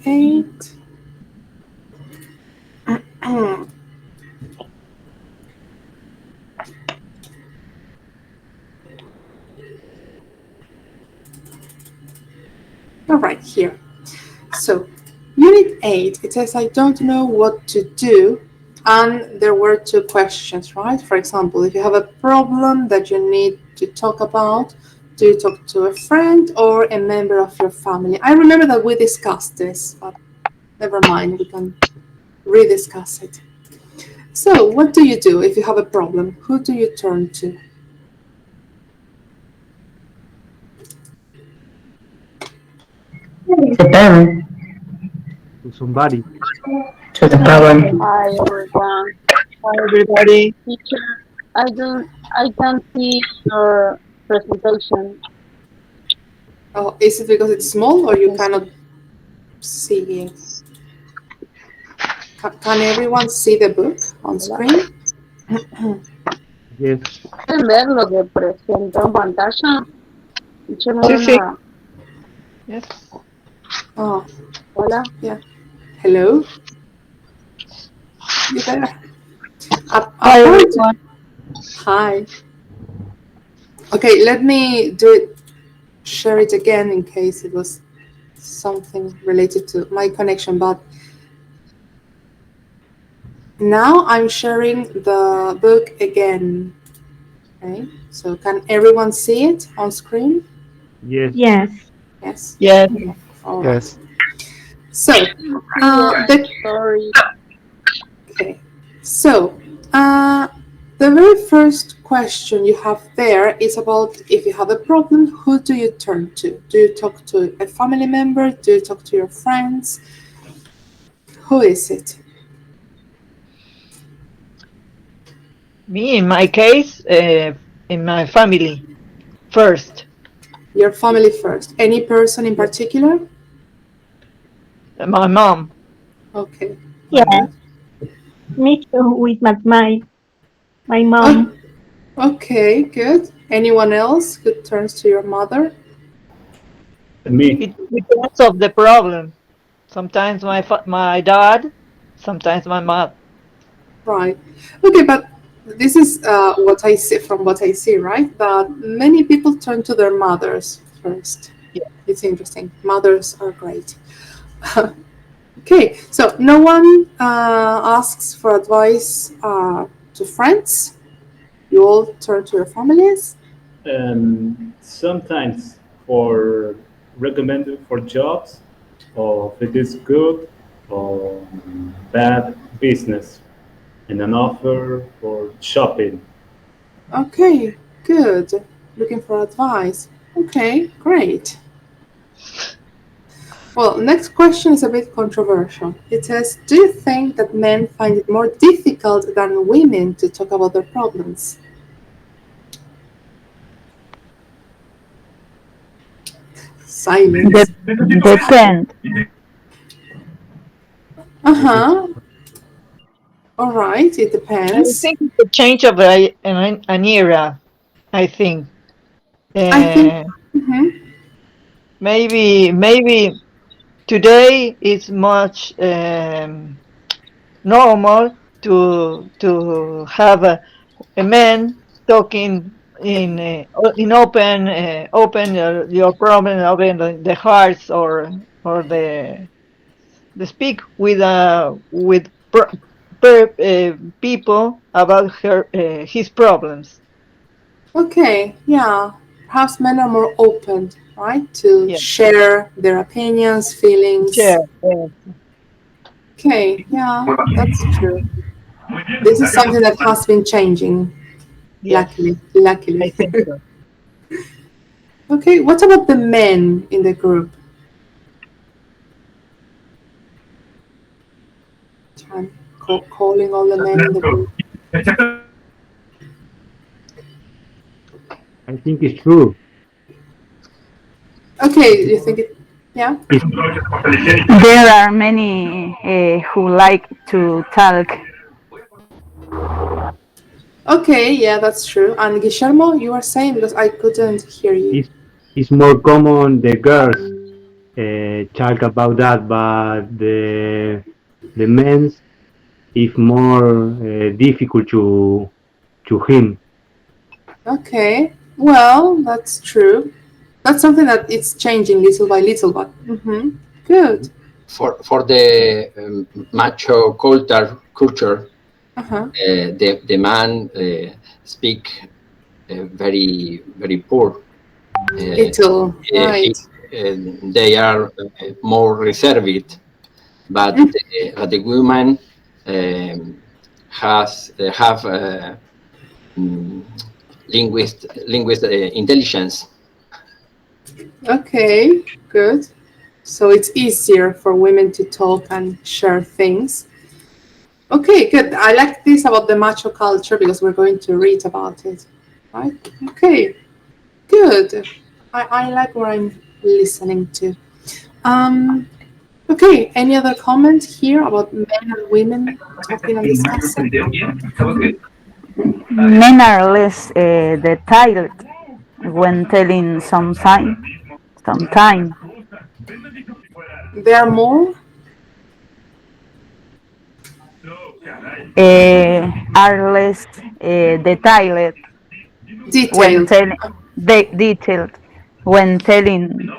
8. All right, here. So, Unit 8, it says, I don't know what to do. And there were 2 questions, right? For example, if you have a problem that you need to talk about, do you talk to a friend or a member of your family? I remember that we discussed this, but never mind, we can rediscuss it. So, what do you do if you have a problem? Who do you turn to? The parent. To somebody. To the parent. Hi everyone, Hi, everybody. teacher. I can see your presentation. Oh, is it because it's small or you Yes. cannot see it? Can everyone see the book on screen? Yes. ¿Pueden ver lo que presento en pantalla? Teacher, no Sí, veo sí. nada. Yes. Oh, Hola. yeah. Hello? You there? Hi, everyone. Hi. Okay, let me do it, share it again in case it was something related to my connection, but now I'm sharing the book again. Okay, so can everyone see it on screen? Yes. Yes. Yes? Yes. All right. Yes. So, Sorry. okay. So, the very first question you have there is about if you have a problem, who do you turn to? Do you talk to a family member? Do you talk to your friends? Who is it? Me, in my case, in my family first. Your family first. Any person in particular? My mom. Okay. Yeah. Good. Me too. With my mom. Okay, good. Anyone else who turns to your mother? Me. It depends of the problem. Sometimes my dad, sometimes my mom. Right. Okay, but this is what I see from what I see, right? That many people turn to their mothers first. Yeah. It's interesting. Mothers are great. Okay, so no one asks for advice to friends. You all turn to your families. Sometimes for recommended for jobs, or if it is good or bad business, and an offer for shopping. Okay, good. Looking for advice. Okay, great. Well, next question is a bit controversial. It says, do you think that men find it more difficult than women to talk about their problems? Silence. Depend. Uh-huh. All right, it I depends. think it's a change of an era. I think. I think, Uh, mhm. maybe today is much normal to have a man talking in open your problem, open the hearts or the speak with people about his problems. Okay, yeah. Perhaps men are more open, right, to Yeah, share their opinions, feelings. share. Okay, yeah, that's true. This is something that has been changing, Yes, luckily. I Luckily. think so. Okay, what about the men in the group? I'm calling all the men in the group. I think it's true. Okay, you think it? Yeah. It's, There are many who like to talk. Okay, yeah, that's true. And Guillermo, you were saying because I couldn't hear you. it's, it's more common the girls talk about that, but the men's is more difficult to him. Okay, well, that's true. That's something that it's changing little by little, but good. For the macho culture, the man speak very poor. Little, right. They are more reserved, but the women have linguist intelligence. Okay, good. So it's easier for women to talk and share things. Okay, good. I like this about the macho culture because we're going to read about it, right? Okay, good. I like what I'm listening to. Okay, any other comment here about men and women talking and discussing? Men are less detailed when telling sometime. They are more Are less detailed when detailed. telling detailed when telling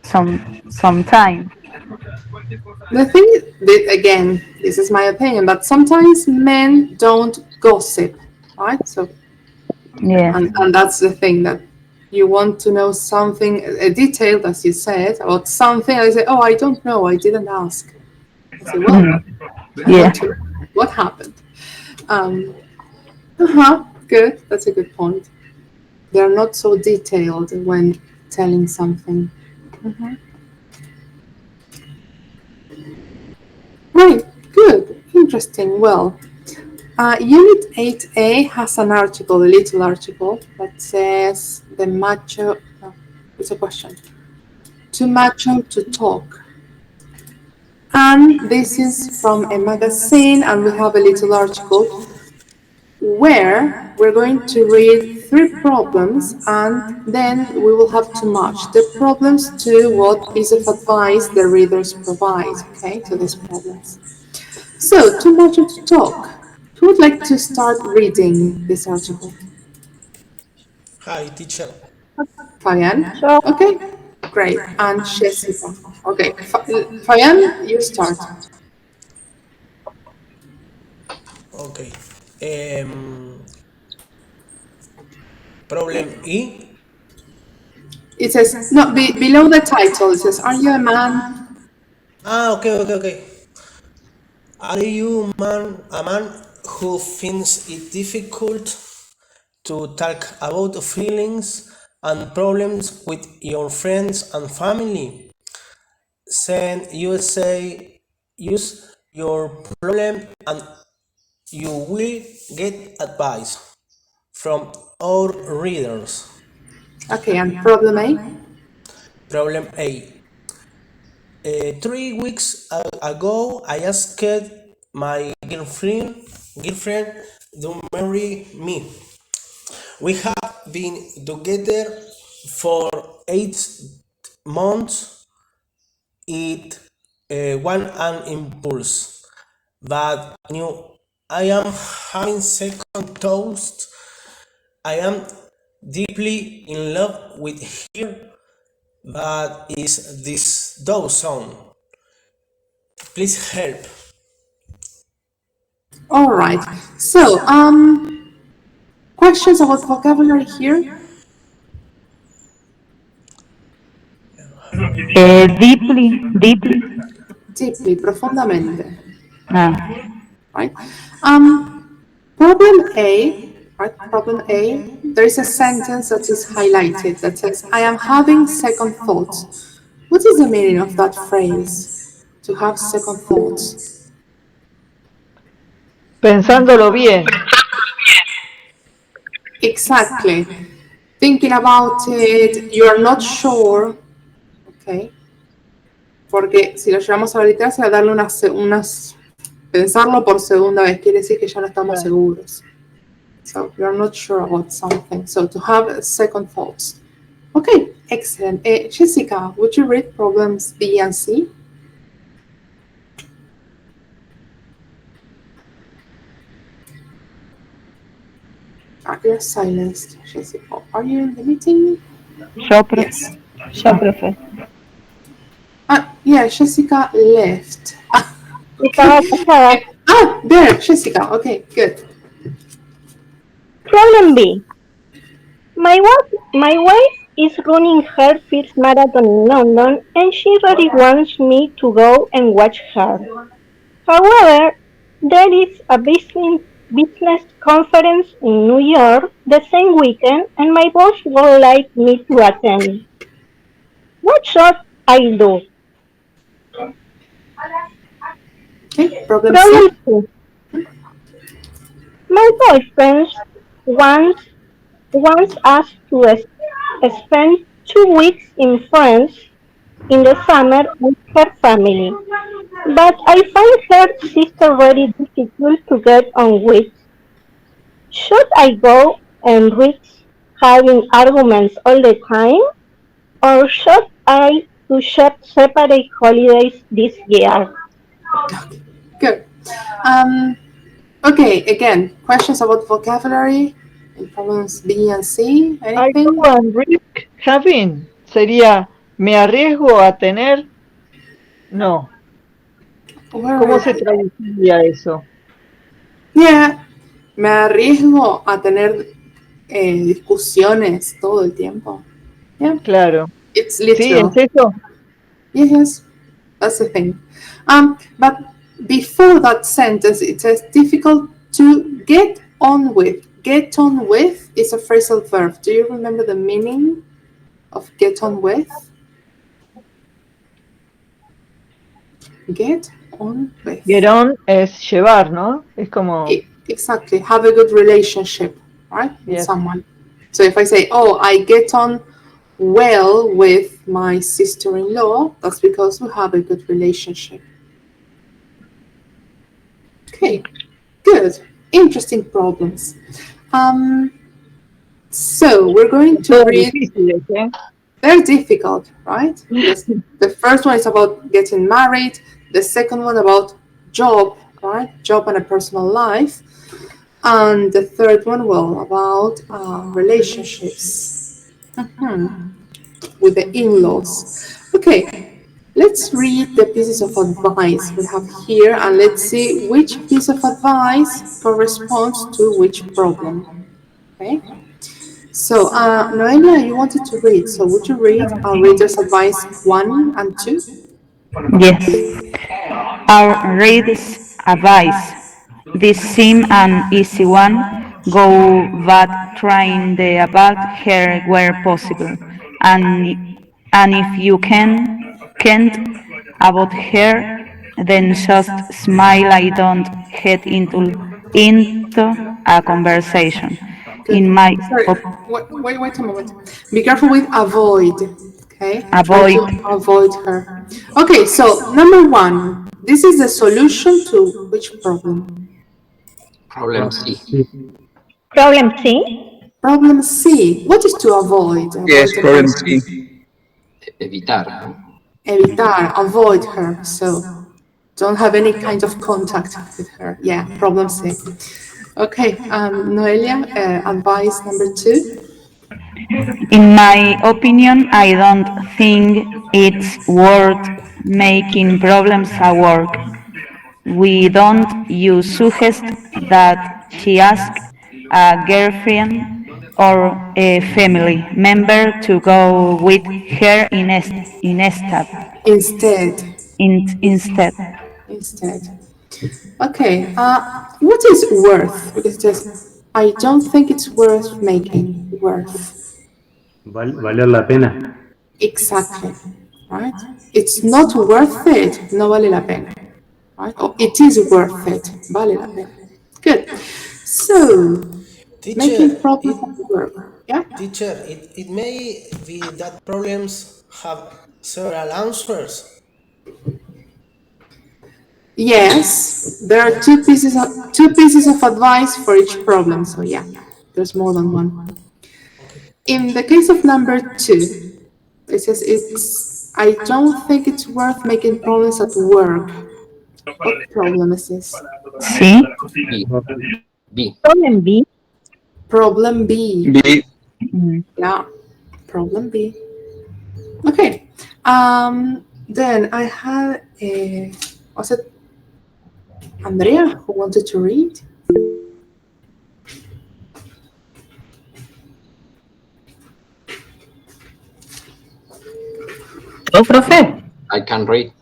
sometime. The thing is, again, this is my opinion, but sometimes men don't gossip, right? So, Yeah. and that's the thing, that you want to know something, a detail, as you said, about something, and they say, oh, I don't know, I didn't ask. I say, well, I want to know what happened. Good, that's a good point. They're not so detailed when telling something. Right, good, interesting. Well, Unit 8A has an article, a little article, that says the macho, no, it's a question, too macho to talk. And this is from a magazine, and we have a little article where we're going to read 3 problems, and then we will have to match the problems to what piece of advice the readers provide, okay, to these problems. So, too much to talk. Who would like to start reading this article? Hi, teacher. Fabian? So, Okay, great. And Jessica. Okay, Fabian, you start. Okay. Problem E. It says, no, below the title, it says, are you a man? Okay. Are you a man who finds it difficult to talk about feelings and problems with your friends and family? Then use your problem and you will get advice from our readers. Okay, and problem A? Problem A. 3 weeks ago, I asked my girlfriend to marry me. We have been together for 8 months. It was an impulse, but I am having second thoughts. I am deeply in love with her. But is this Dawson? Please help. All right. So, questions about vocabulary here? Deeply. Deeply, profundamente. Right. Problem A, right? Problem A, there is a sentence that is highlighted that says, I am having second thoughts. What is the meaning of that phrase? To have second thoughts. Pensándolo bien. Exactly. Thinking about it, you are not sure. Okay. Porque si lo llevamos a la literal, será darle unas pensarlo por segunda vez, quiere decir que ya no estamos seguros. So you're not sure about something. So to have second thoughts. Okay, Excellent. Jessica, would you read problems B and C? You're silenced, Jessica. Are you in the meeting? Yo, profe. Yes. Yo, profe. Yeah, Jessica left. Estaba casada. There, Jessica. Okay, good. Problem B. My wife is running her first marathon in London and she really wants me to go and watch her. However, there is a business conference in New York the same weekend and my boss would like me to attend. What should I do? Okay, problem C. Problem 2. My boyfriend wants us to spend 2 weeks in France in the summer with her family, but I find her sister very difficult to get on with. Should I go and risk having arguments all the time, or should I do separate holidays this year? Good. Okay, again, questions about vocabulary in problems B and C. I Anything? go and risk having. Sería, me arriesgo a tener. No. ¿Cómo se traduciría eso? Yeah, me arriesgo a tener discusiones todo el tiempo. Yeah, Claro. it's Sí, literal. es eso. Yes, that's the thing. But before that sentence, it says difficult to get on with. Get on with is a phrasal verb. Do you remember the meaning of get on with? Get on with. Get on es llevar, ¿no? Es como, Exactly. Have a good relationship, right? With Yes. someone. So if I say, oh, I get on well with my sister-in-law, that's because we have a good relationship. Okay, good. Interesting problems. So we're going to todo read. difíciles, ¿eh? Very difficult, right? Yes. The first one is about getting married. The second one about job, right? Job and a personal life. And the third one, well, about relationships with the in-laws. Okay, let's read the pieces of advice we have here and let's see which piece of advice corresponds to which problem. Okay. So, Noelia, you wanted to read. So, would you read Reader's Advice 1 and 2? Yes. Our readers' advice. This seems an easy one. Go but trying the above here where possible. And if you can't about her, then just smile. I don't head into a conversation. In my Sorry, wait a moment. Be careful with avoid. Okay. Avoid. Try to avoid her. Okay. So number 1. This is the solution to which problem? Problem C. Problem C. Problem C. What is to avoid? Yes, Avoid the problem person. C. Evitar. ¿no? Evitar. Avoid her. So don't have any kind of contact with her. Yeah. Problem C. Okay. Noelia, advice number 2. In my opinion, I don't think it's worth making problems at work. We don't you suggest that she ask a girlfriend or a family member to go with her instead. Okay. What is worth? Because just I don't think it's worth making. Worth. Valer la pena. Exactly. Right? It's not worth it. No vale la pena. Right? Or it is worth it. Vale la pena. Good. So, making Teacher, problems at work. Yeah? teacher, it may be that problems have several answers. Yes. There are two pieces of advice for each problem. So yeah, there's more than one. In the case of number 2, It says I don't think it's worth making problems at work. What problem is this? Sí. B. B. Problem B. Problem B. B. Yeah, problem B. Okay. Then I had was it Andrea who wanted to read? Oh, profe. I can read.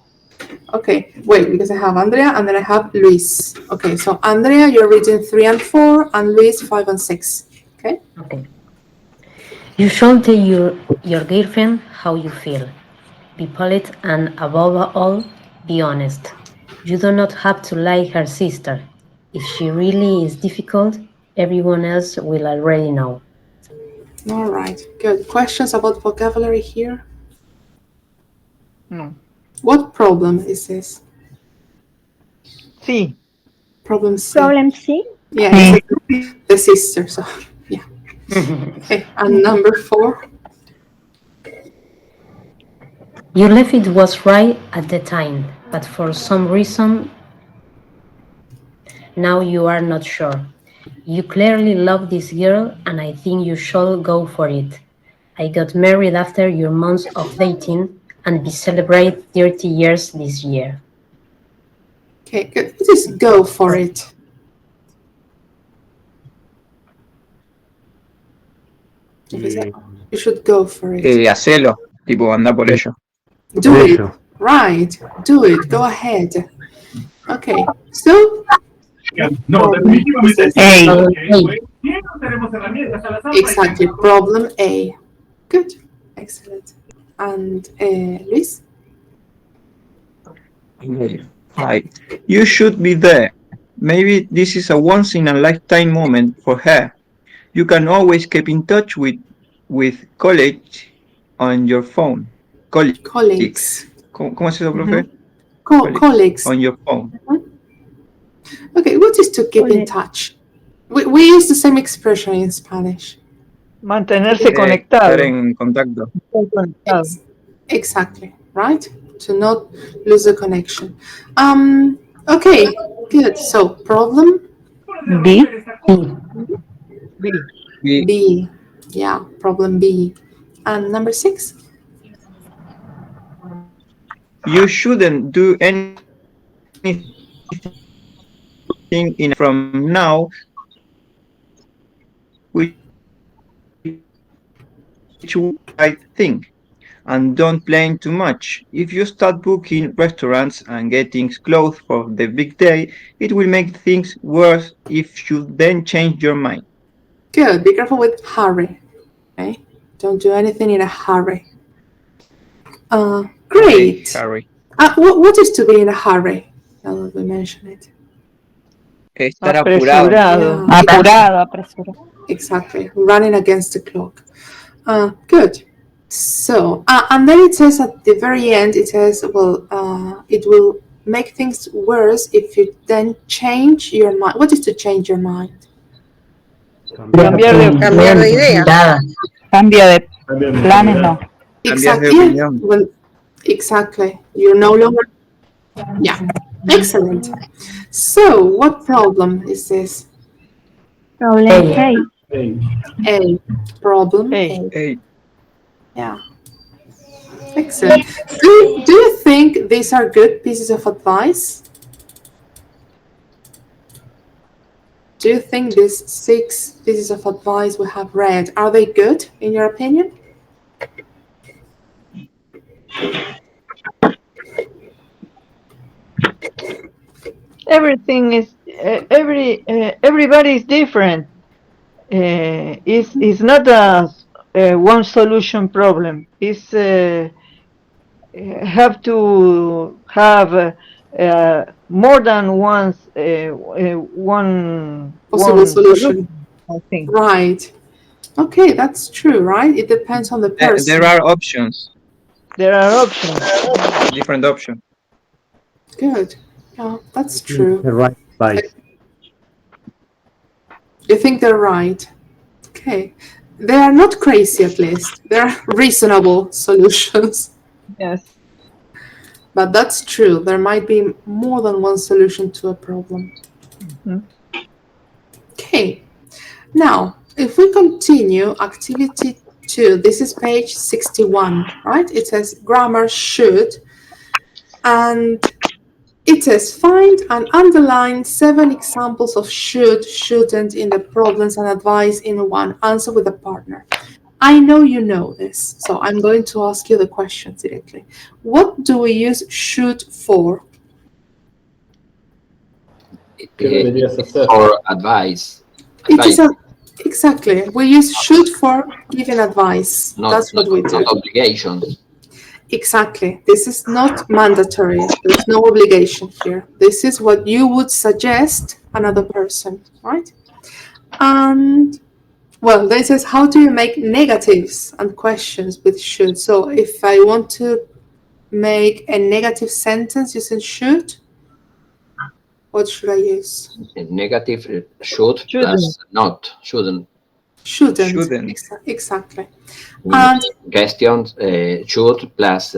Okay, wait, because I have Andrea and then I have Luis. Okay, so Andrea, you're reading 3 and 4, and Luis 5 and 6. Okay. Okay. You should tell your girlfriend how you feel. Be polite and above all, be honest. You do not have to like her sister. If she really is difficult, everyone else will already know. All right, good. Questions about vocabulary here? No. What problem is this? Sí. Problem C. Problem C. Yeah, it's the sister, so yeah. Okay, and number 4? You left it was right at the time, but for some reason, now you are not sure. You clearly love this girl, and I think you should go for it. I got married after your months of dating, and we celebrate 30 years this year. Okay, good. Just go for it. You should go for it. Hacelo, tipo, anda por ello. Do it. Right. Do it. Go ahead. Okay. So. No, definitivamente. Exactly. Problem A. Good. Excellent. And Luis? Right. You should be there. Maybe this is a once in a lifetime moment for her. You can always keep in touch with colleagues on your phone. Colleagues. ¿Cómo es eso, profe? Colleagues. On your phone. Okay, what is to keep in touch? We use the same expression in Spanish. Mantenerse conectado. Estar en contacto. Exactly, right? To not lose the connection. Okay, good. So, problem? B. B. B. Yeah, problem B. And number 6? You shouldn't do anything from now which I think, and don't plan too much. If you start booking restaurants and getting clothes for the big day, it will make things worse if you then change your mind. Good. Be careful with hurry. Okay? Don't do anything in a hurry. Great. Hurry. What is to be in a hurry? Now that we mention it. Estar apurado. Yeah. Apurado, apresurado. Exactly. Running against the clock. Good. So, and then it says at the very end, it says, well, it will make things worse if you then change your mind. What is to change your mind? Cambiar de idea. Cambio de planes, no. Exactly. Well, exactly. You're no longer. Yeah. Excellent. So, what problem is this? Problem A. A. Problem A. Yeah. Excellent. Do you think these are good pieces of advice? Do you think these 6 pieces of advice we have read, are they good in your opinion? Everything is everybody is different. It's not a one solution problem. It's have to have more than one Possible solution. I think. Right. Okay, that's true, right? It depends on the person. There are options. There are options. Different options. Good. Yeah, that's true. The right advice. You think they're right. Okay. They are not crazy, at least. They're reasonable solutions. Yes. But that's true. There might be more than one solution to a problem. Mhm. Okay. Now, if we continue activity 2, this is page 61, right? It says grammar should, and it says find and underline 7 examples of should, shouldn't in the problems and advice in one. Answer with a partner. I know you know this, so I'm going to ask you the questions directly. What do we use should for? Or advice. It is exactly. We use should for giving advice. That's what we do. Not obligation. Exactly. This is not mandatory. There's no obligation here. This is what you would suggest another person, right? And, well, then it says, how do you make negatives and questions with should? So if I want to make a negative sentence using should, what should I use? Negative should plus not, shouldn't. Shouldn't. Exactly. And questions should plus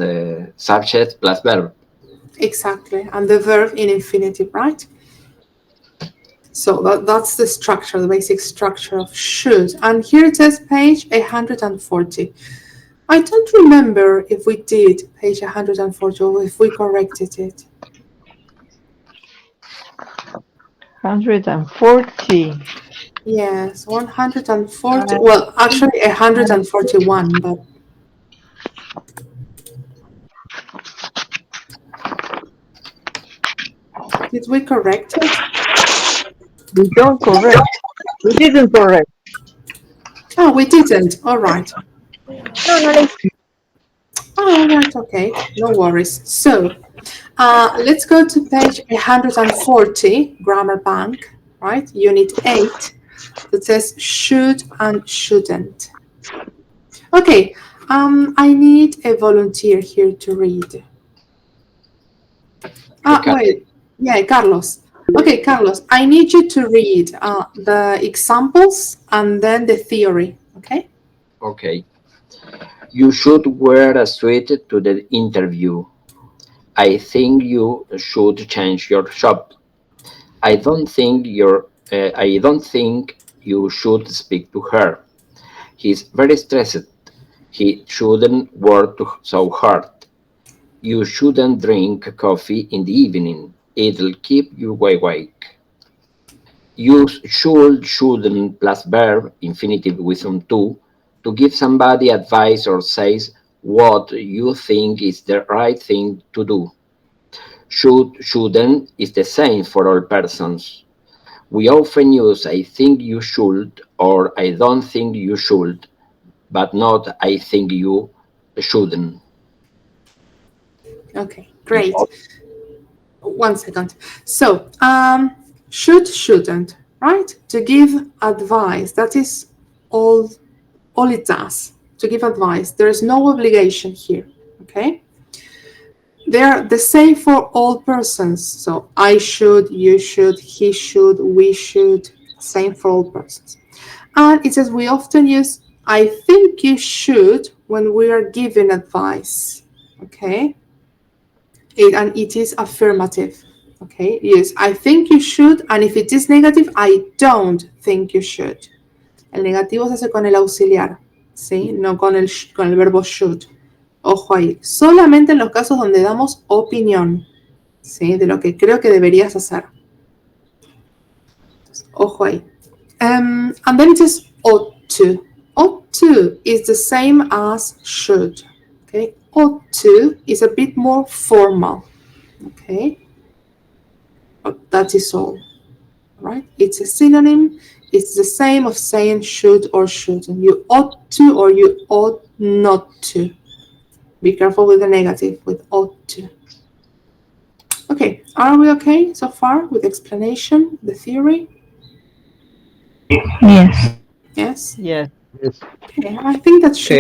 subject plus verb. Exactly. And the verb in infinitive, right? So that's the structure, the basic structure of should. And here it says page 140. I don't remember if we did page 140 or if we corrected it. 140. Yes, 140. Well, actually 141, but did we correct it? We don't correct. We didn't correct. Oh, we didn't. All right. Oh, all right. Okay. No worries. So, let's go to page 140, Grammar Bank, right? Unit 8. That says should and shouldn't. Okay. I need a volunteer here to read. Wait. Yeah, Carlos. Okay, Carlos, I need you to read the examples and then the theory, okay? Okay. You should wear a suit to the interview. I think you should change your shop. I don't think you should speak to her. He's very stressed. He shouldn't work so hard. You shouldn't drink coffee in the evening. It'll keep you awake. Use should, shouldn't plus verb, infinitive with to give somebody advice or says what you think is the right thing to do. Should, shouldn't is the same for all persons. We often use I think you should or I don't think you should, but not I think you shouldn't. Okay, great. One second. So, should, shouldn't, right? To give advice. That is all it does. To give advice. There is no obligation here, okay? They're the same for all persons. So, I should, you should, he should, we should. Same for all persons. And it says we often use I think you should when we are giving advice, okay? And it is affirmative, okay? Yes, I think you should, and if it is negative, I don't think you should. El negativo se hace con el auxiliar, ¿sí? No con el verbo should. Ojo ahí. Solamente en los casos donde damos opinión, ¿sí? De lo que creo que deberías hacer. Entonces, ojo ahí. And then it says ought to. Ought to is the same as should, okay? Ought to is a bit more formal, okay? But that is all, right? It's a synonym. It's the same of saying should or shouldn't. You ought to or you ought not to. Be careful with the negative, with ought to. Okay, are we okay so far with the explanation, the theory? Yes. Yes? Yes. Okay, I think that should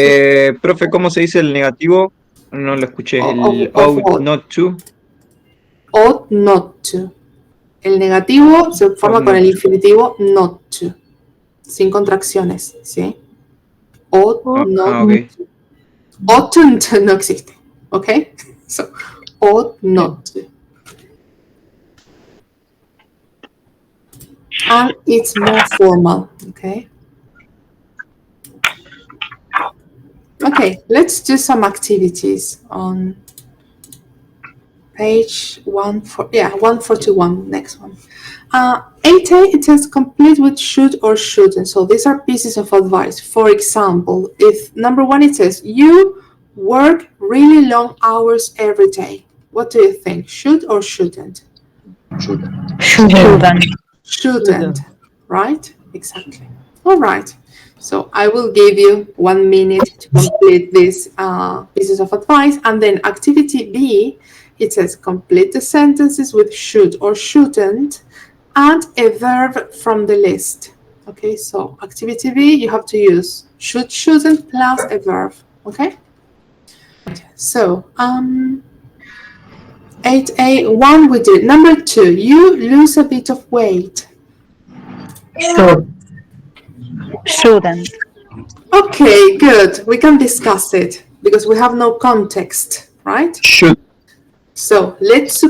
be... Profe, ¿cómo se dice el negativo? No lo escuché. El ought not to. Ought not to. El negativo se forma con el infinitivo not to. Sin contracciones, ¿sí? Ought not. Okay. Oughtn't no existe. Okay? So, ought not to. And it's more formal. Okay? Okay, let's do some activities on page 141, next one. 8A, it says complete with should or shouldn't. So these are pieces of advice. For example, if number 1, it says you work really long hours every day. What do you think? Should or shouldn't? Shouldn't, right? Exactly. All right. So I will give you 1 minute to complete these pieces of advice. And then activity B, it says complete the sentences with should or shouldn't and a verb from the list. Okay, so activity B, you have to use should, shouldn't plus a verb. Okay? So 8A, 1 we did. Number 2, you lose a bit of weight. Shouldn't. Okay, good. We can discuss it because we have no context, right? Should. So let's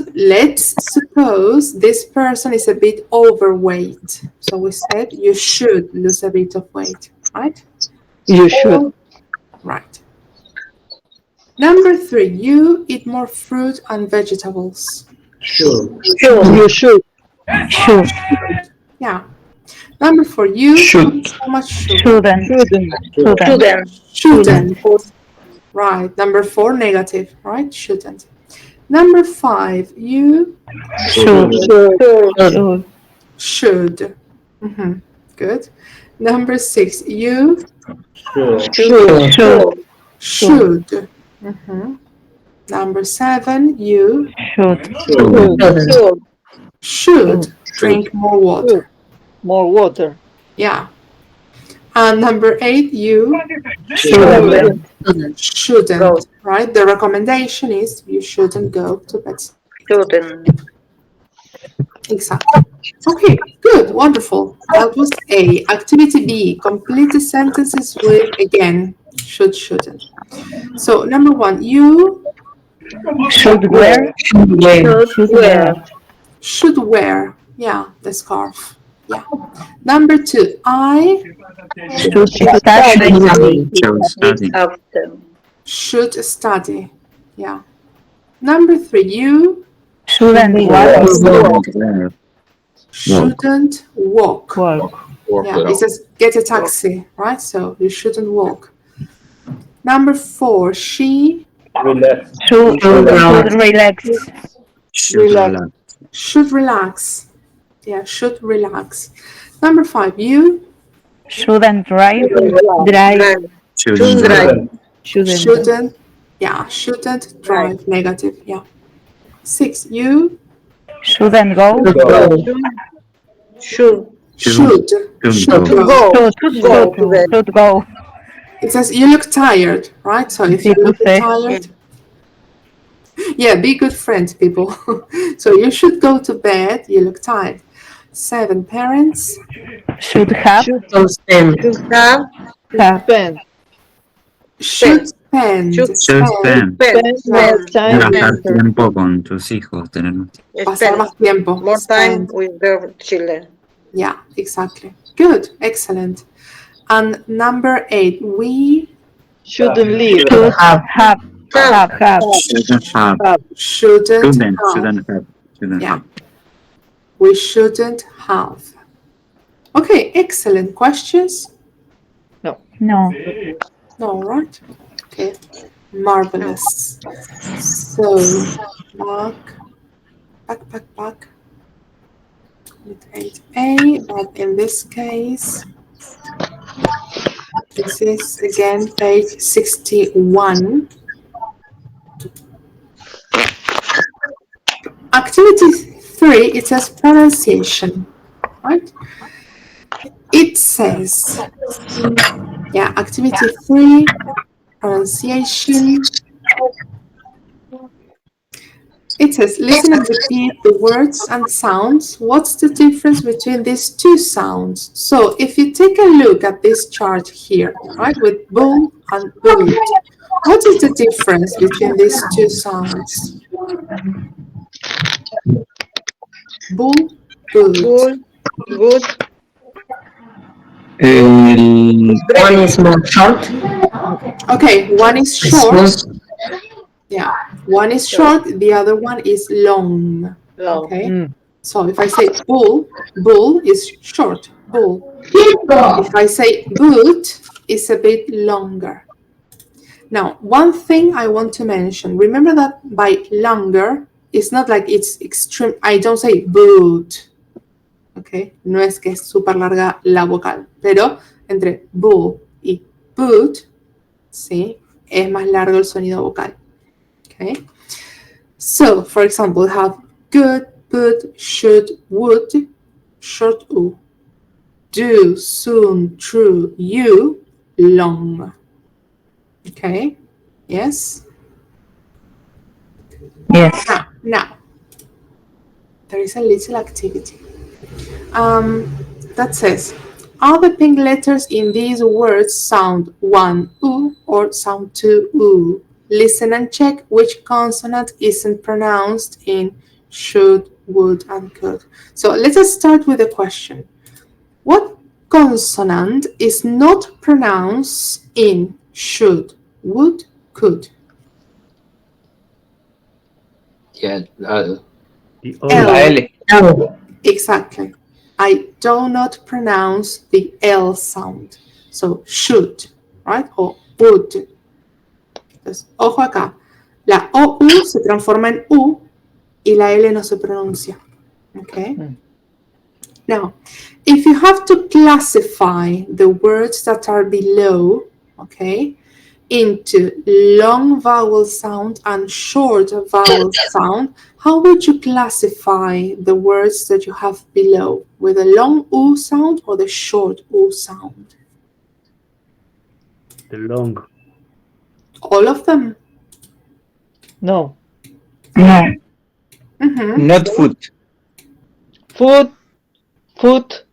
suppose this person is a bit overweight. So we said you should lose a bit of weight, right? You should. Right. Number 3, you eat more fruit and vegetables. Sure. You should. Should. Yeah. Number 4, you Should. so much sugar. Shouldn't. Shouldn't. Right. Number 4, negative, right? Shouldn't. Number 5, you Should. should. Good. Number 6, you Sure. should. Number 7, you should drink more water. More water. Yeah. And number 8, you shouldn't, right? The recommendation is you shouldn't go to bed. Exactly. Okay, good, wonderful. That was A. Activity B, complete the sentences with, again, should, shouldn't. So number 1, you Should wear. should wear, yeah, the scarf. Yeah. Number 2, I Should study. should study. Yeah. Number 3, you Shouldn't walk. shouldn't walk. Work Yeah, well. it says get a taxi, right? So you shouldn't walk. Number 4, she Relax. Should relax. should relax. Yeah, should relax. Number 5, you Shouldn't drive. shouldn't, yeah, shouldn't drive. Negative, yeah. 6, you Shouldn't go. should go. Should go. It says you look tired, right? So if you look tired, yeah, be good friends, people. So you should go to bed. You look tired. 7, parents Should have. Spend. should spend More time. tiempo con tus hijos, tener pasar más tiempo. More time Spend. with their children. Yeah, exactly. Good, excellent. And number 8, we Shouldn't leave. Should have. shouldn't have. Shouldn't Yeah. We shouldn't have. Okay, excellent. Questions? No. No, right? Okay, marvelous. So, back with 8A, but in this case, this is again page 61. Activity 3, it says pronunciation, right? It says, yeah, activity 3, pronunciation. It it says, listen and repeat the words and sounds. What's the difference between these two sounds? So if you take a look at this chart here, right, with bull and boot, what is the difference between these two sounds? Bull, boot. Bull, good. One is more short. Okay, one is short. Yeah, one is short, the other one is long. Okay, so if I say bull, bull is short, bull. If I say boot, it's a bit longer. Now, one thing I want to mention, remember that by longer, it's not like it's extreme, I don't say boot. Okay, no es que es súper larga la vocal, pero entre bull y boot, sí, es más largo el sonido vocal. Okay, so for example, we have good, would, should, would, short u, do, soon, true, you, long. Okay, yes? Yes. Now, there is a little activity that says, are the pink letters in these words sound one u or sound two u? Listen and check which consonant isn't pronounced in should, would, and could. So let us start with a question. What consonant is not pronounced in should, would, could? Yeah, The L. Exactly. I do not pronounce the L sound. So should, right? O would. Entonces, ojo acá. La OU se transforma en U y la L no se pronuncia. Okay? Now, if you have to classify the words that are below, okay, into long vowel sound and short vowel sound, how would you classify the words that you have below? With a long U sound or the short U sound? The long. All of them? No. No. Not food. Food, foot,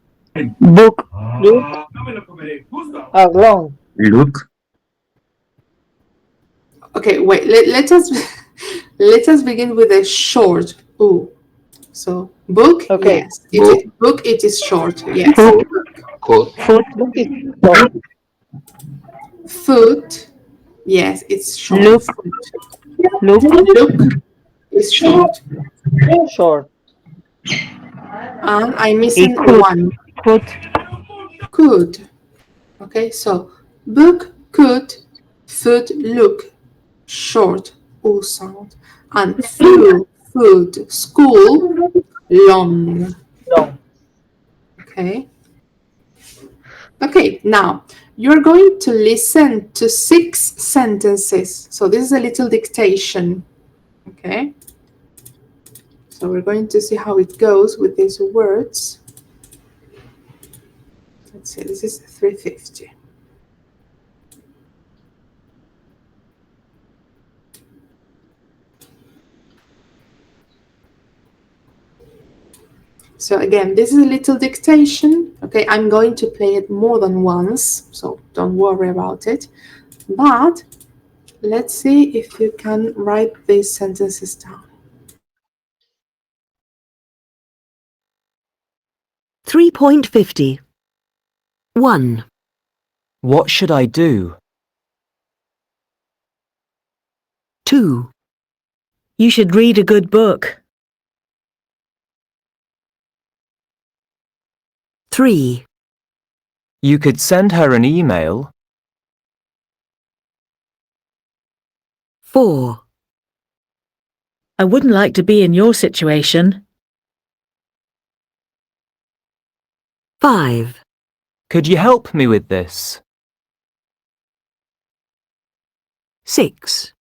Book. look, long. Look. Okay, wait. Let us begin with a short U. So book, Okay. yes. Book, it is short. Yes. could, Look is short. Food, yes, it's short. Look. Look. Look is short. Short. And I'm missing could. one. Could. Could. Okay, so book, could, food, look, short, U sound. And flew, food, school, long. Long. Okay. Okay, now you're going to listen to 6 sentences. So this is a little dictation. Okay. So we're going to see how it goes with these words. Let's see, this is 350. So again, this is a little dictation. Okay, I'm going to play it more than once, so don't worry about it. But let's see if you can write these sentences down. 3.50. 1. What should I do? 2. You should read a good book. 3. You could send her an email. 4. I wouldn't like to be in your situation. 5. Could you help me with this? 6.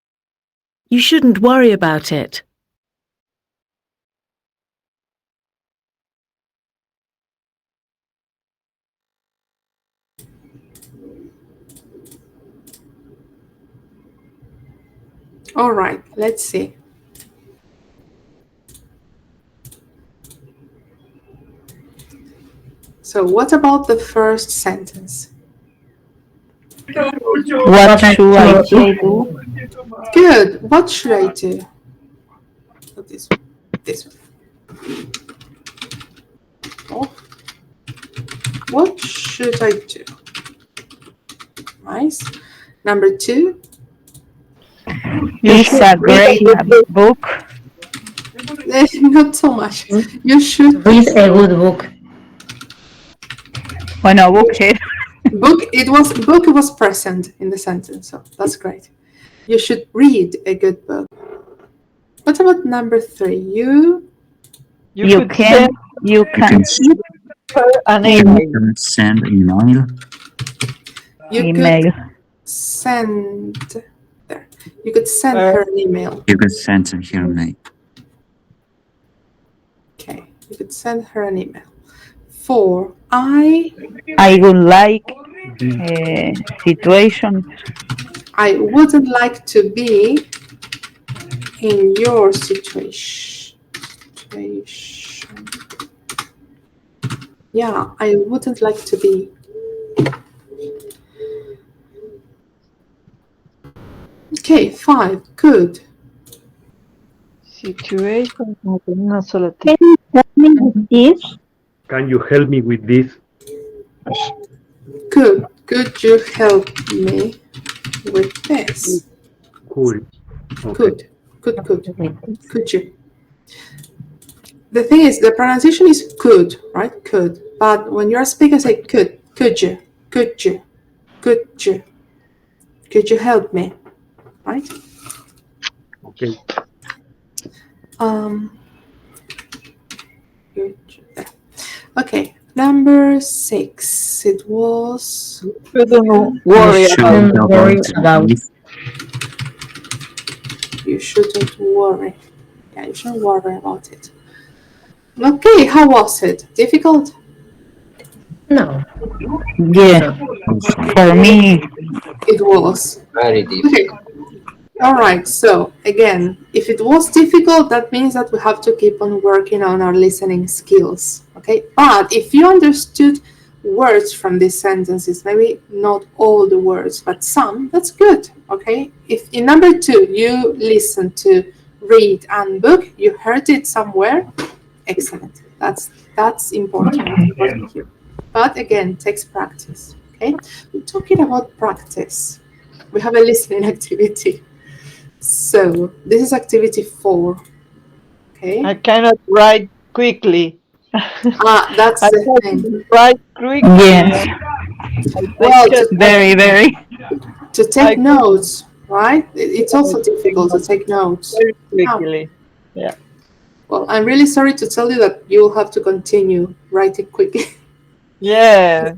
You shouldn't worry about it. All right, let's see. So what about the first sentence? What should I do? Good. What should I do? Oh, this one. Oh. What should I do? Nice. Number 2. It's a great book. Not so much. You should Read a good book. Bueno, busque. Book was present in the sentence, so that's great. You should read a good book. What about number 3? You can send her an email. Send email. You could send there. You could send her an email. You could send her an email. Okay, you could send her an email. 4. I would like a situation. I wouldn't like to be in your situation. Yeah, I wouldn't like to be. Okay, 5. Good. Situation. Una sola Can you help me with this? Can you help me with this? Good. Could you help me with this? Cool. Okay. Good. Could you? The thing is, the pronunciation is could, right? Could. But when you're speaking, say could you? Could you help me? Right? Okay. Okay, number 6. It was. Don't worry about it. You shouldn't worry. Yeah, you shouldn't worry about it. Okay, how was it? Difficult? No. Yeah. For me, it was. Very difficult. Okay. All right, so again, if it was difficult, that means that we have to keep on working on our listening skills, okay? But if you understood words from these sentences, maybe not all the words, but some, that's good, okay? If in number 2, you listen to read and book, you heard it somewhere, excellent. That's important here. But again, takes practice, okay? We're talking about practice. We have a listening activity. So this is activity 4. Okay. I cannot write quickly. That's the thing. Write quickly. yes. Well, Very. to take notes, right? It's also difficult to take notes. Very quickly. Yeah. Well, I'm really sorry to tell you that you'll have to continue writing quickly. Yeah.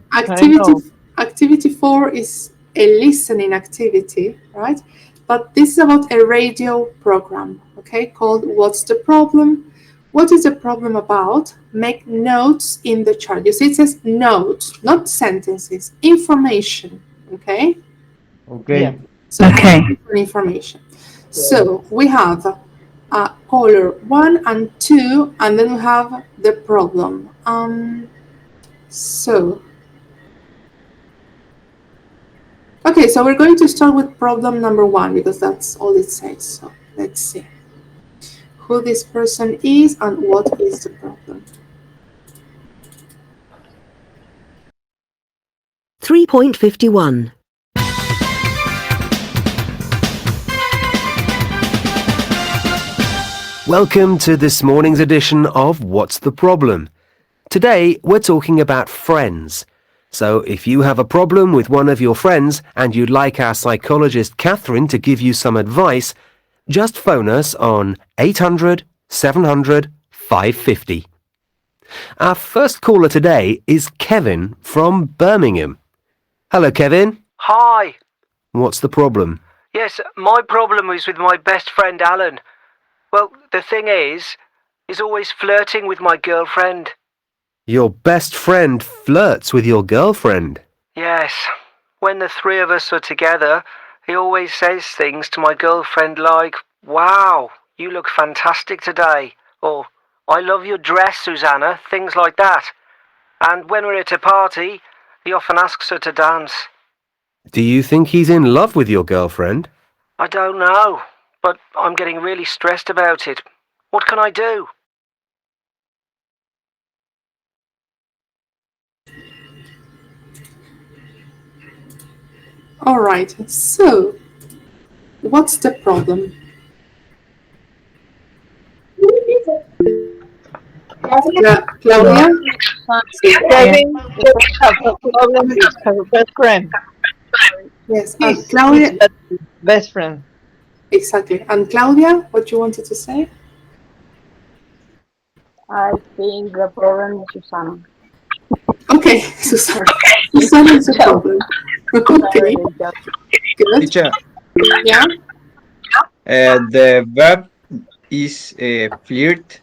Activity 4 is a listening activity, right? But this is about a radio program, okay, called What's the Problem? What is the problem about? Make notes in the chart. You see, it says notes, not sentences, information, okay? Okay. Yeah. So Okay. information. So we have caller 1 and 2, and then we have the problem. Okay, so we're going to start with problem number 1 because that's all it says. So let's see who this person is and what is the problem. 3.51. Welcome to this morning's edition of What's the Problem? Today we're talking about friends. So if you have a problem with one of your friends and you'd like our psychologist Catherine to give you some advice, just phone us on 800 700 550. Our first caller today is Kevin from Birmingham. Hello, Kevin. Hi. What's the problem? Yes, my problem is with my best friend Alan. Well, the thing is, he's always flirting with my girlfriend. Your best friend flirts with your girlfriend? Yes. When the three of us are together, he always says things to my girlfriend like, "Wow, you look fantastic today," or "I love your dress, Susanna," things like that. And when we're at a party, he often asks her to dance. Do you think he's in love with your girlfriend? I don't know, but I'm getting really stressed about it. What can I do? All right, so what's the problem? Claudia? Kevin has a problem with her best friend. Yes, His Claudia. Best friend. Exactly. And Claudia, what you wanted to say? I think the problem is Susana. Okay, Susana. Susana is a problem. Okay. Good. Teacher, Yeah. the verb is flirt.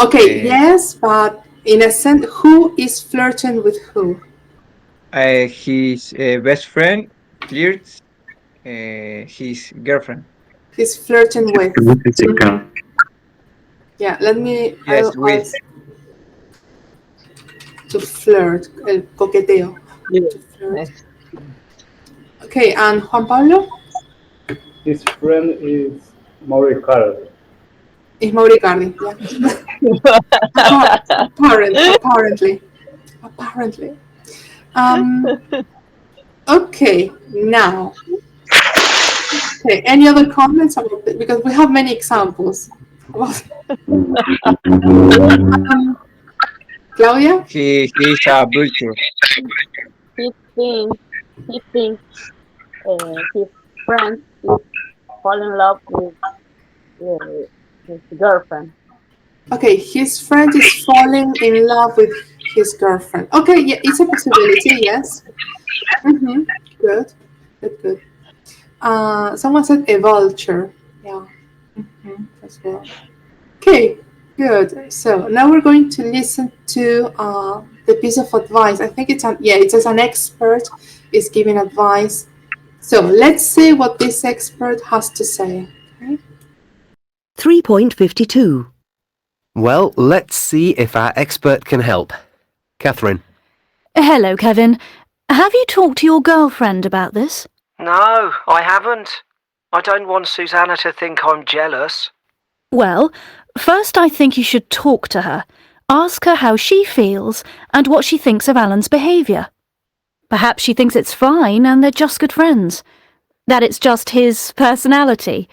Okay, yes, but in a sense, who is flirting with who? His best friend flirts his girlfriend. He's flirting with. Yeah, let me. Yes, with. To flirt, el coqueteo. To flirt. Okay, and Juan Pablo? His friend is Mauricardi. Is Mauricardi, yeah. Apparently. Okay, now. Okay, any other comments about it? Because we have many examples. Claudia? He's a virtue. He thinks his friend is fall in love with his girlfriend. Okay, his friend is falling in love with his girlfriend. Okay, yeah, it's a possibility, yes. Mm-hmm. Good. Someone said a vulture. Yeah, as well. Okay, good. So now we're going to listen to the piece of advice. I think it's as an expert is giving advice. So let's see what this expert has to say. Okay? 3.52. Well, let's see if our expert can help. Catherine. Hello, Kevin. Have you talked to your girlfriend about this? No, I haven't. I don't want Susanna to think I'm jealous. Well, first I think you should talk to her. Ask her how she feels and what she thinks of Alan's behaviour. Perhaps she thinks it's fine and they're just good friends. That it's just his personality.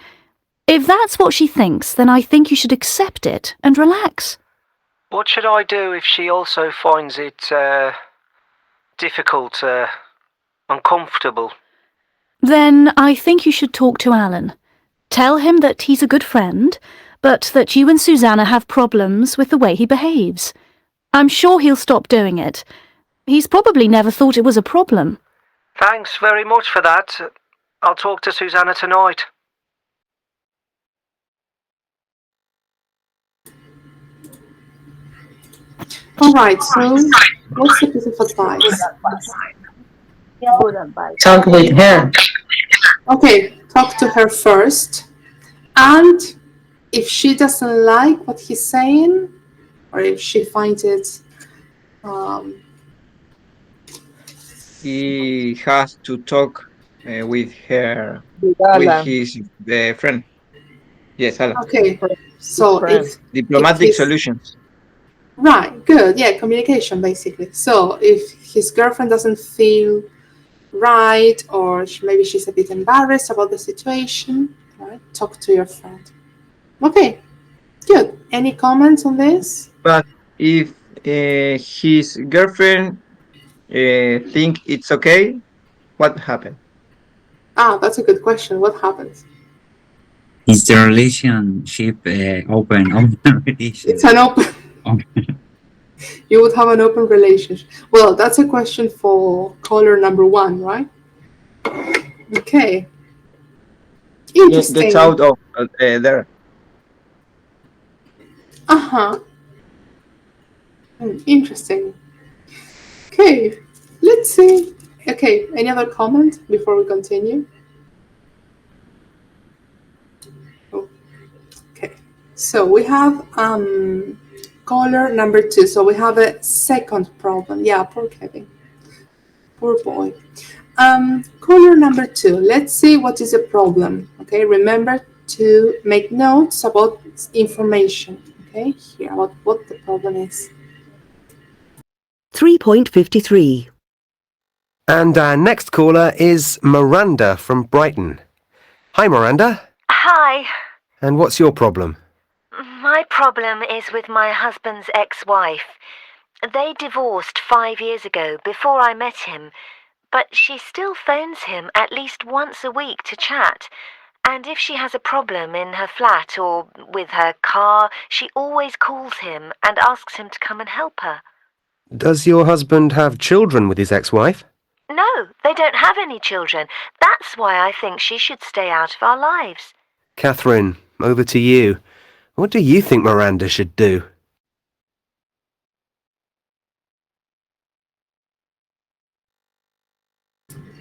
If that's what she thinks, then I think you should accept it and relax. What should I do if she also finds it difficult, uncomfortable? Then I think you should talk to Alan. Tell him that he's a good friend, but that you and Susanna have problems with the way he behaves. I'm sure he'll stop doing it. He's probably never thought it was a problem. Thanks very much for that. I'll talk to Susanna tonight. All right, so what's the piece of advice? Good advice. Talk with her. Okay, talk to her first. And if she doesn't like what he's saying, or if she finds it... he has to talk with his friend. Yes, Alan. Okay, so if diplomatic solutions. Right, good. Yeah, communication, basically. So if his girlfriend doesn't feel right, or maybe she's a bit embarrassed about the situation, right, talk to your friend. Okay, good. Any comments on this? But if his girlfriend think it's okay, what happened? That's a good question. What happens? Is the relationship open relationship? It's an open... You would have an open relationship. Well, that's a question for caller number 1, right? Okay. Interesting. Gets out of there. Interesting. Okay, let's see. Okay, any other comment before we continue? Okay, so we have caller number 2. So we have a second problem. Yeah, poor Kevin. Poor boy. Caller number 2. Let's see what is the problem. Okay, remember to make notes about information. Okay, here about what the problem is. 3.53. And our next caller is Miranda from Brighton. Hi, Miranda. Hi. And what's your problem? My problem is with my husband's ex-wife. They divorced 5 years ago before I met him, but she still phones him at least once a week to chat. And if she has a problem in her flat or with her car, she always calls him and asks him to come and help her. Does your husband have children with his ex-wife? No, they don't have any children. That's why I think she should stay out of our lives. Catherine, over to you. What do you think Miranda should do?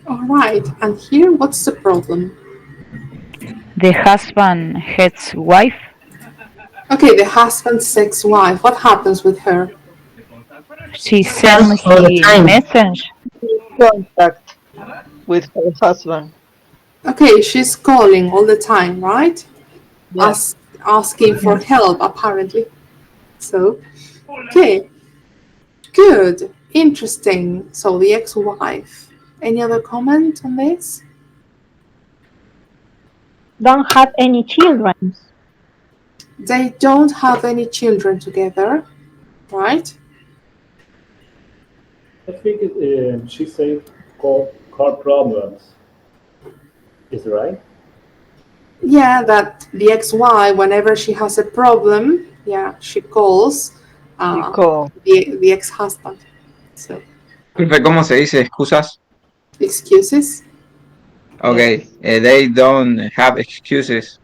All right, and here, what's the problem? The husband hates wife. Okay, the husband's ex-wife. What happens with her? She sends him message. Contact with her husband. Okay, she's calling all the time, right? Yes. Asking for help, apparently. So, okay. Good. Interesting. So, the ex-wife. Any other comment on this? Don't have any children. They don't have any children together, right? I think she said car problems. Is right? Yeah, that the ex-wife, whenever she has a problem, yeah, she calls the ex-husband. So, ¿Cómo se dice excusas? excuses? Okay, they don't have excuses.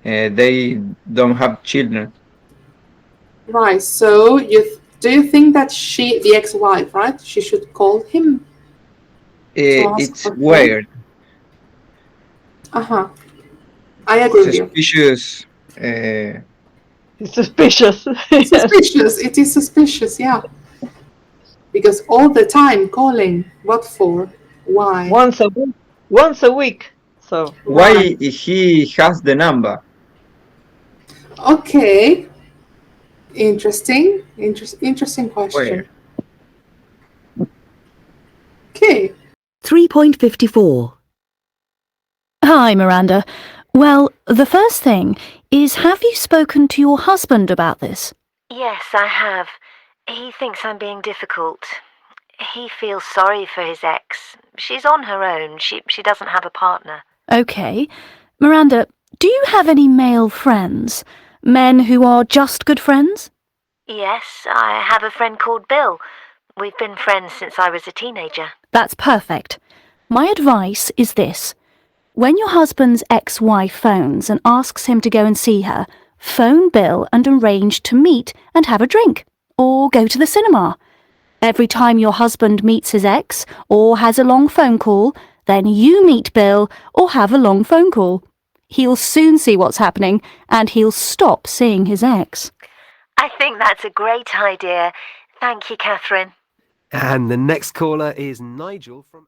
They don't have children. Right. So, do you think that the ex-wife, right? She should call him. It's weird. I agree with you. Suspicious. It's suspicious. Suspicious. It is suspicious, yeah. Because all the time calling. What for? Why? Once a week. Once a week. So why he has the number? Okay. Interesting. Interesting question. Where? Okay. 3.54. Hi, Miranda. Well, the first thing is, have you spoken to your husband about this? Yes, I have. He thinks I'm being difficult. He feels sorry for his ex. She's on her own. She doesn't have a partner. Okay. Miranda, do you have any male friends? Men who are just good friends? Yes, I have a friend called Bill. We've been friends since I was a teenager. That's perfect. My advice is this. When your husband's ex-wife phones and asks him to go and see her, phone Bill and arrange to meet and have a drink, or go to the cinema. Every time your husband meets his ex, or has a long phone call, then you meet Bill, or have a long phone call. He'll soon see what's happening, and he'll stop seeing his ex. I think that's a great idea. Thank you, Catherine. And the next caller is Nigel from...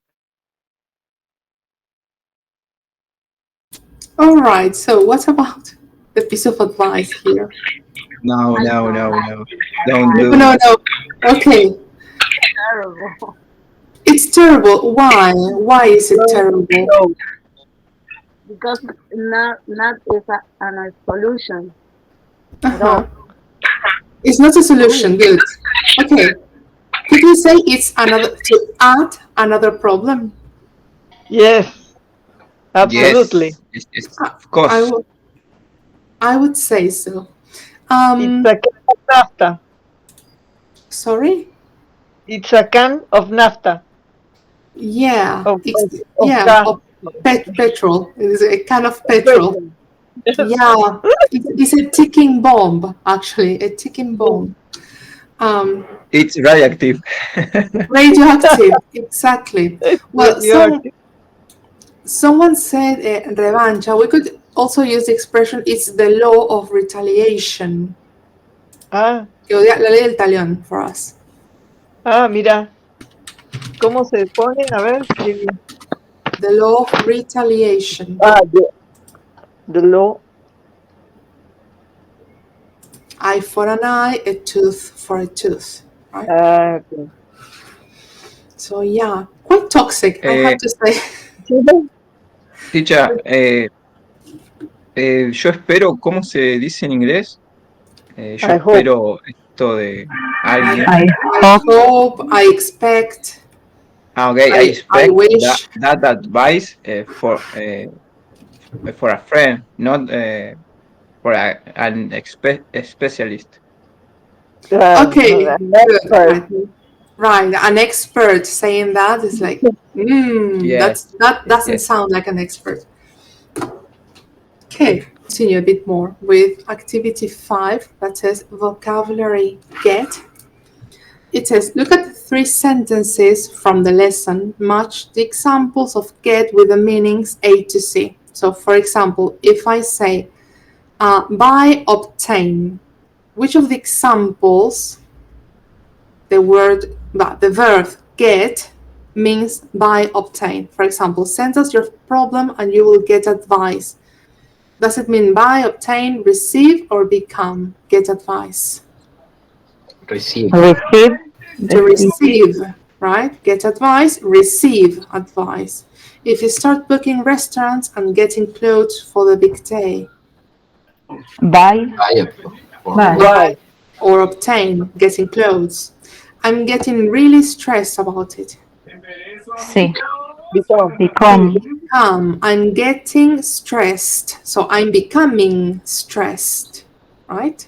All right. So what about the piece of advice here? No. Don't do No. it. Okay. Terrible. It's terrible. Why? Why is it terrible? Because not is a solution. It's not a solution. Good. Okay. Could you say it's to add another problem? Yes, absolutely. Yes, of course. I would say so. It's a can of nafta. Sorry? It's a can of nafta. Yeah. Of Petrol. It is a can of petrol. Yeah. It's a ticking bomb, actually. A ticking bomb. It's radioactive. Radioactive, exactly. Well, someone said revancha. We could also use the expression, it's the law of retaliation. La ley del talión for us. Ah, mira. ¿Cómo se pone? A ver. The law of retaliation. Ah, the law. Eye for an eye, a tooth for a tooth. Right? Okay. So yeah, quite toxic, I have to say. Teacher, yo espero, ¿cómo se dice en inglés? Yo espero esto de alguien. I hope, I expect. Okay, I expect wish. that advice for a friend, not for an specialist. Okay, An expert. Right, an expert saying that is like, Yes. that doesn't sound like an expert. Okay, continue a bit more with activity 5 that says vocabulary get. It says, look at the 3 sentences from the lesson, match the examples of get with the meanings A to C. So for example, if I say, buy, obtain, which of the examples the verb get means buy, obtain? For example, send us your problem and you will get advice. Does it mean buy, obtain, receive, or become? Get advice. Receive. To receive, right? Get advice, receive advice. If you start booking restaurants and getting clothes for the big day. Buy. Buy. Or obtain, getting clothes. I'm getting really stressed about it. Sí. Become. I'm getting stressed. So I'm becoming stressed, right?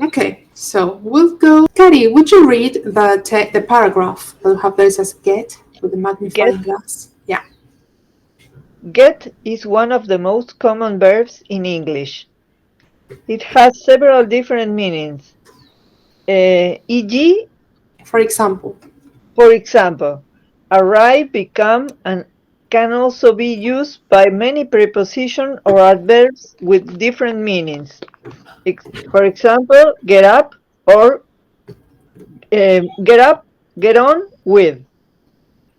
Okay, so we'll go. Kari, would you read the paragraph that we have there says get with the magnifying glass? Yeah. Get is one of the most common verbs in English. It has several different meanings. E.g., for example, arrive, become, and can also be used by many prepositions or adverbs with different meanings. For example, get up or get on with.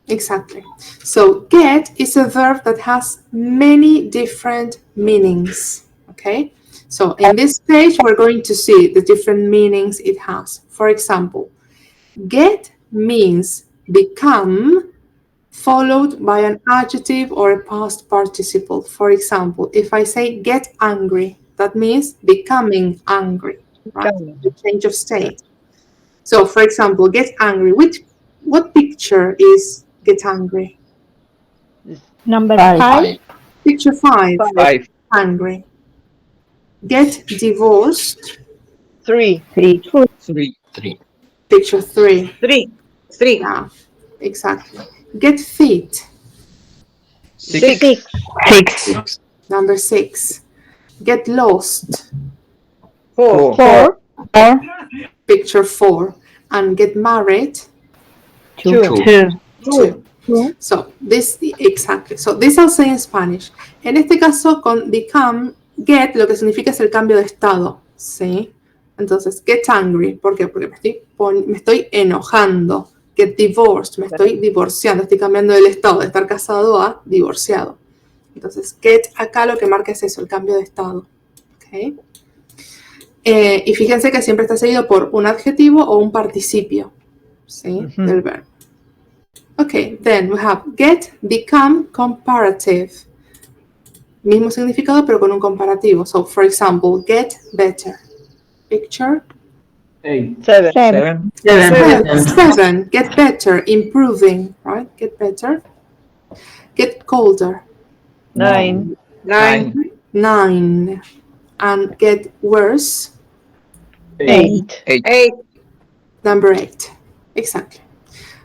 Exactly. So get is a verb that has many different meanings. Okay. So in this page, we're going to see the different meanings it has. For example, get means become followed by an adjective or a past participle. For example, if I say get angry, that means becoming angry, right? The change of state. So for example, get angry. What picture is get angry? Number 5. Picture 5. Angry. Get divorced. 3. Picture 3. 3. Yeah, exactly. Get fit. 6. Number 6. Get lost. 4. Picture 4. And get married. 2. So, exactly. So, this I'll say in Spanish. En este caso, con become, get, lo que significa es el cambio de estado, ¿sí? Entonces, get angry. ¿Por qué? Porque me estoy enojando. Get divorced. Me estoy divorciando. Estoy cambiando del estado de estar casado a divorciado. Entonces, get acá lo que marca es eso, el cambio de estado. ¿Okay? Y fíjense que siempre está seguido por un adjetivo o un participio, ¿sí? Del verbo. Okay, then we have get, become, comparative. Mismo significado, pero con un comparativo. So, for example, get better. Picture. 7. 7. Get better, improving, right? Get better. Get colder. 9. 9. And get worse. 8. Number 8. Exactly.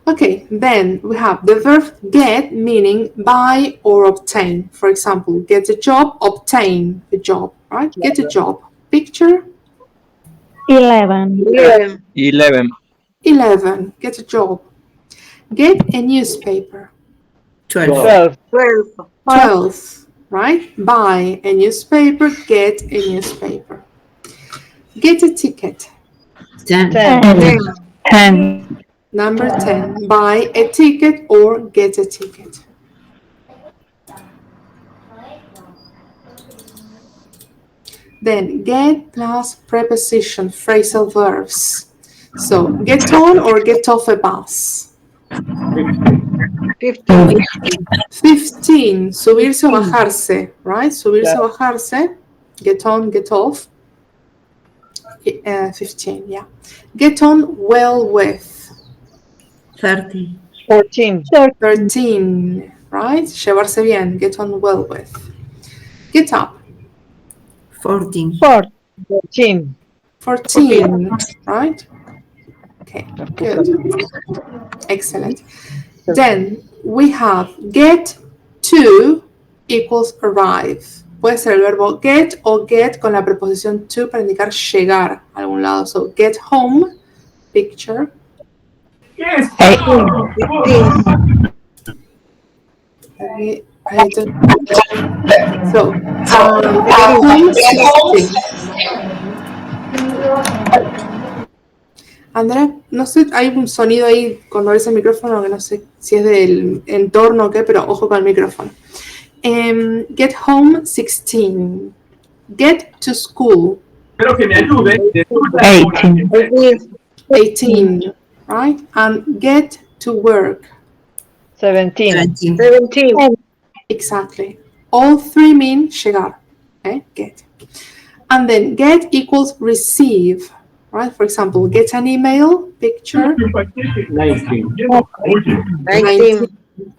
Okay, then we have the verb get, meaning buy or obtain. For example, get a job, obtain a job, right? Get a job. Picture. 11. 11. Get a job. Get a newspaper. 12. 12. Right? Buy a newspaper, get a newspaper. Get a ticket. 10. 10. Number 10. Buy a ticket or get a ticket. Then get plus preposition, phrasal verbs. So get on or get off a bus. 15. Subirse o bajarse, right? Subirse o bajarse. Get on, get off. 15, yeah. Get on well with. 13. 14. 13, right? Llevarse bien. Get on well with. Get up. 14. 14. 14, right? Okay, good. Excellent. Then we have get to equals arrive. Puede ser el verbo get o get con la preposición to para indicar llegar a algún lado. So get home, picture. Yes. So, get home 16. Andrea, no sé, hay un sonido ahí cuando abres el micrófono que no sé si es del entorno o qué, pero ojo con el micrófono. Get home 16. Get to school. Espero que me ayude. 18, right? And get to work. 17. Exactly. All three mean llegar. Okay, get. And then get equals receive. Right? For example, get an email, picture. 19. 19.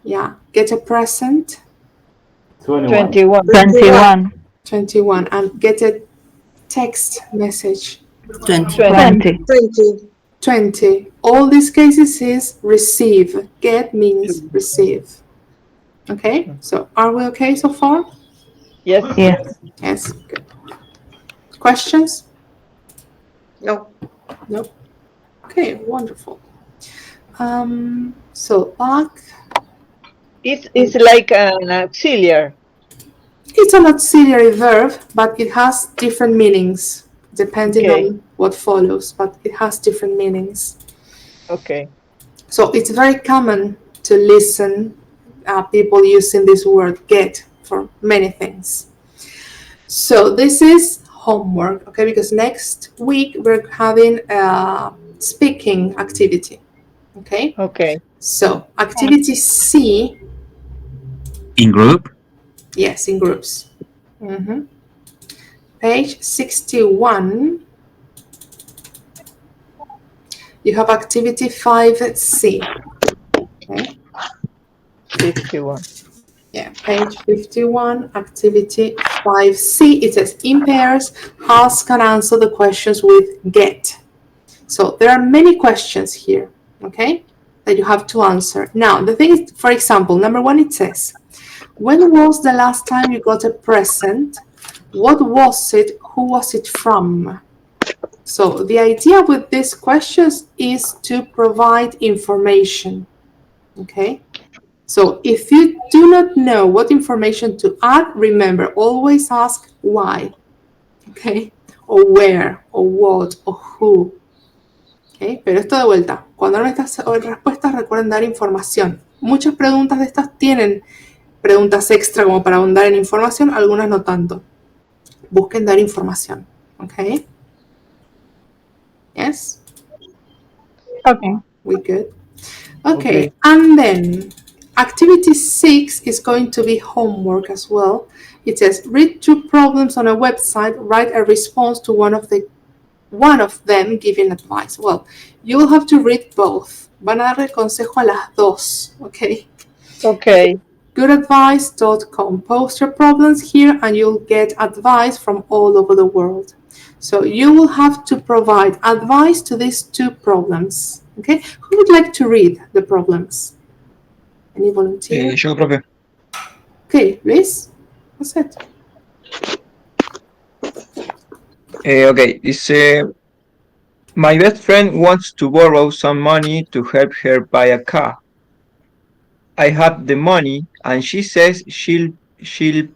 Yeah. Get a present. 21. 21. And get a text message. 20. All these cases is receive. Get means receive. Okay? So are we okay so far? Yes. Yes. Good. Questions? No. No. Okay, wonderful. So back. It's like an auxiliary. It's an auxiliary verb, but it has different meanings depending on what follows, but it has different meanings. Okay. So it's very common to listen people using this word get for many things. So this is homework, okay, because next week we're having a speaking activity, okay? Okay. So activity C. In group? Yes, in groups. Page 61. You have activity 5C. Okay. 51. Yeah, page 51, activity 5C. It says in pairs, ask and answer the questions with get. So there are many questions here, okay, that you have to answer. Now, the thing is, for example, number 1, it says, when was the last time you got a present? What was it? Who was it from? So the idea with these questions is to provide information, okay? So if you do not know what information to add, remember, always ask why, okay? Or where, or what, or who. Okay? Pero esto de vuelta, cuando no estas respuestas, recuerden dar información. Muchas preguntas de estas tienen preguntas extra como para ahondar en información, algunas no tanto. Busquen dar información, okay? Yes? Okay. We good? Okay, and then activity 6 is going to be homework as well. It says, read 2 problems on a website, write a response to one of them giving advice. Well, you will have to read both. Van a dar el consejo a las dos, okay? Okay. Goodadvice.com. Post your problems here and you'll get advice from all over the world. So you will have to provide advice to these 2 problems, okay? Who would like to read the problems? Any volunteer? Yo, profe. Okay, Luis, what's it? Okay, it's my best friend wants to borrow some money to help her buy a car. I have the money, and she says she'll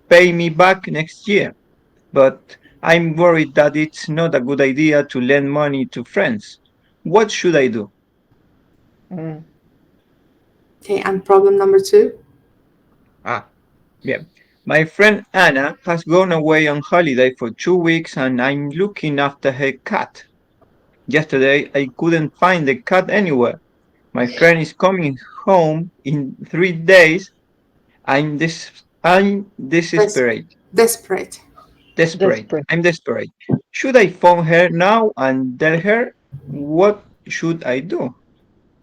pay me back next year, but I'm worried that it's not a good idea to lend money to friends. What should I do? Okay, and problem number 2? Yeah. My friend Anna has gone away on holiday for 2 weeks and I'm looking after her cat. Yesterday, I couldn't find the cat anywhere. My friend is coming home in 3 days. I'm desperate. Desperate. I'm desperate. Should I phone her now and tell her? What should I do?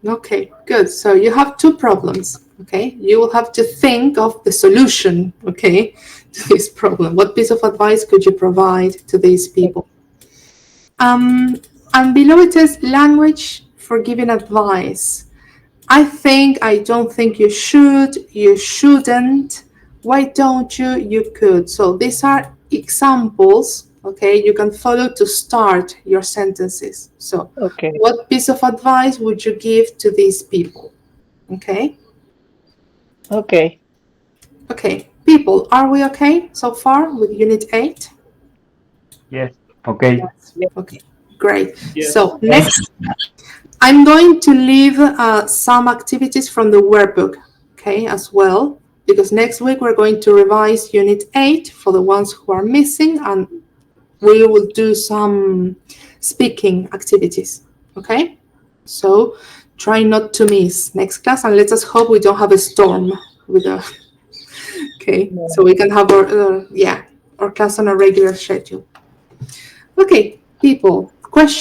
Okay, good. So you have 2 problems, okay? You will have to think of the solution, okay, to this problem. What piece of advice could you provide to these people? And below it says language for giving advice. I don't think you should, you shouldn't, why don't you, you could. So these are examples, okay, you can follow to start your sentences. So what piece of advice would you give to these people? Okay? Okay. Okay, people, are we okay so far with Unit 8? Yes. Okay. Okay, great. Yes. So next, I'm going to leave some activities from the workbook, okay, as well, because next week we're going to revise Unit 8 for the ones who are missing, and we will do some speaking activities, okay? So try not to miss next class, and let us hope we don't have a storm with a, okay, so we can have our class on a regular schedule. Okay, people, questions?